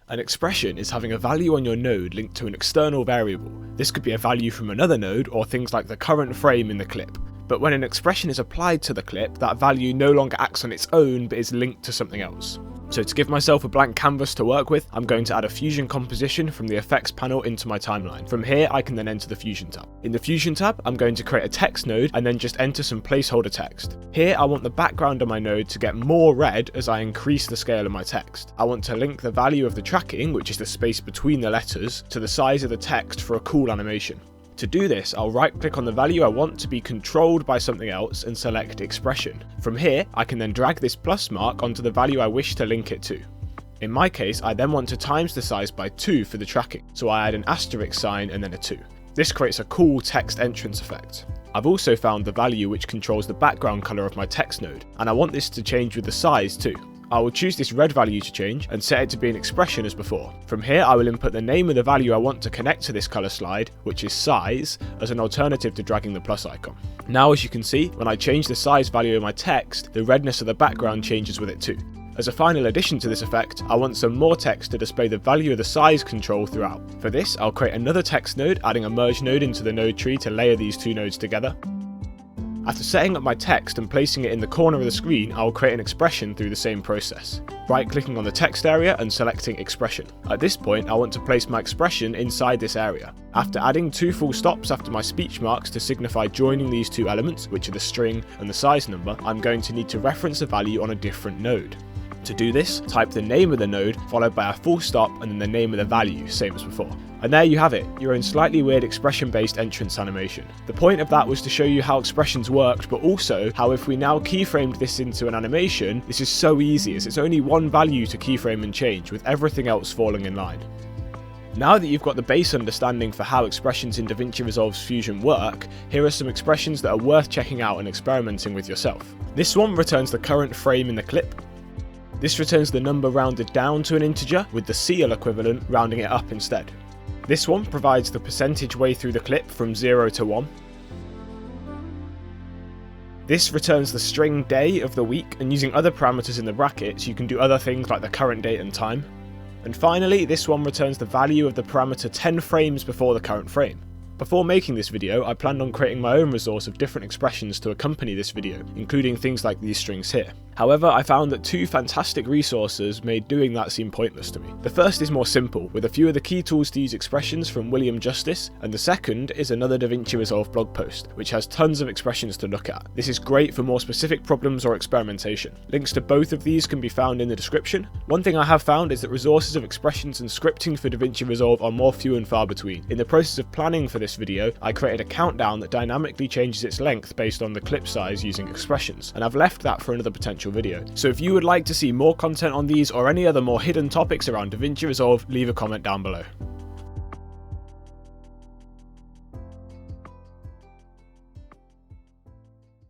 An expression is having a value on your node linked to an external variable. This could be a value from another node or things like the current frame in the clip. But when an expression is applied to the clip, that value no longer acts on its own but is linked to something else. So to give myself a blank canvas to work with, I'm going to add a Fusion composition from the effects panel into my timeline. From here, I can then enter the Fusion tab. In the Fusion tab, I'm going to create a text node and then just enter some placeholder text. Here, I want the background of my node to get more red as I increase the scale of my text. I want to link the value of the tracking, which is the space between the letters, to the size of the text for a cool animation. To do this, I'll right-click on the value I want to be controlled by something else and select Expression. From here, I can then drag this plus mark onto the value I wish to link it to. In my case, I then want to times the size by 2 for the tracking, so I add an asterisk sign and then a 2. This creates a cool text entrance effect. I've also found the value which controls the background color of my text node, and I want this to change with the size too. I will choose this red value to change and set it to be an expression as before. From here, I will input the name of the value I want to connect to this color slide, which is size, as an alternative to dragging the plus icon. Now, as you can see, when I change the size value of my text, the redness of the background changes with it too. As a final addition to this effect, I want some more text to display the value of the size control throughout. For this, I'll create another text node, adding a merge node into the node tree to layer these two nodes together. After setting up my text and placing it in the corner of the screen, I will create an expression through the same process. Right-clicking on the text area and selecting Expression. At this point, I want to place my expression inside this area. After adding 2 full stops after my speech marks to signify joining these two elements, which are the string and the size number, I'm going to need to reference a value on a different node. To do this, type the name of the node, followed by a full stop and then the name of the value, same as before. And there you have it, your own slightly weird expression-based entrance animation. The point of that was to show you how expressions worked, but also how if we now keyframed this into an animation, this is so easy as it's only one value to keyframe and change, with everything else falling in line. Now that you've got the base understanding for how expressions in Davinci Resolve Fusion work, here are some expressions that are worth checking out and experimenting with yourself. This one returns the current frame in the clip. This returns the number rounded down to an integer, with the CL equivalent rounding it up instead. This one provides the percentage way through the clip from 0 to 1. This returns the string day of the week, and using other parameters in the brackets, you can do other things like the current date and time. And finally, this one returns the value of the parameter 10 frames before the current frame. Before making this video, I planned on creating my own resource of different expressions to accompany this video, including things like these strings here. However, I found that 2 fantastic resources made doing that seem pointless to me. The first is more simple, with a few of the key tools to use expressions from William Justice, and the second is another Davinci Resolve blog post, which has tons of expressions to look at. This is great for more specific problems or experimentation. Links to both of these can be found in the description. One thing I have found is that resources of expressions and scripting for Davinci Resolve are more few and far between. In the process of planning for this video, I created a countdown that dynamically changes its length based on the clip size using expressions, and I've left that for another potential video. So if you would like to see more content on these or any other more hidden topics around Davinci Resolve, leave a comment down below.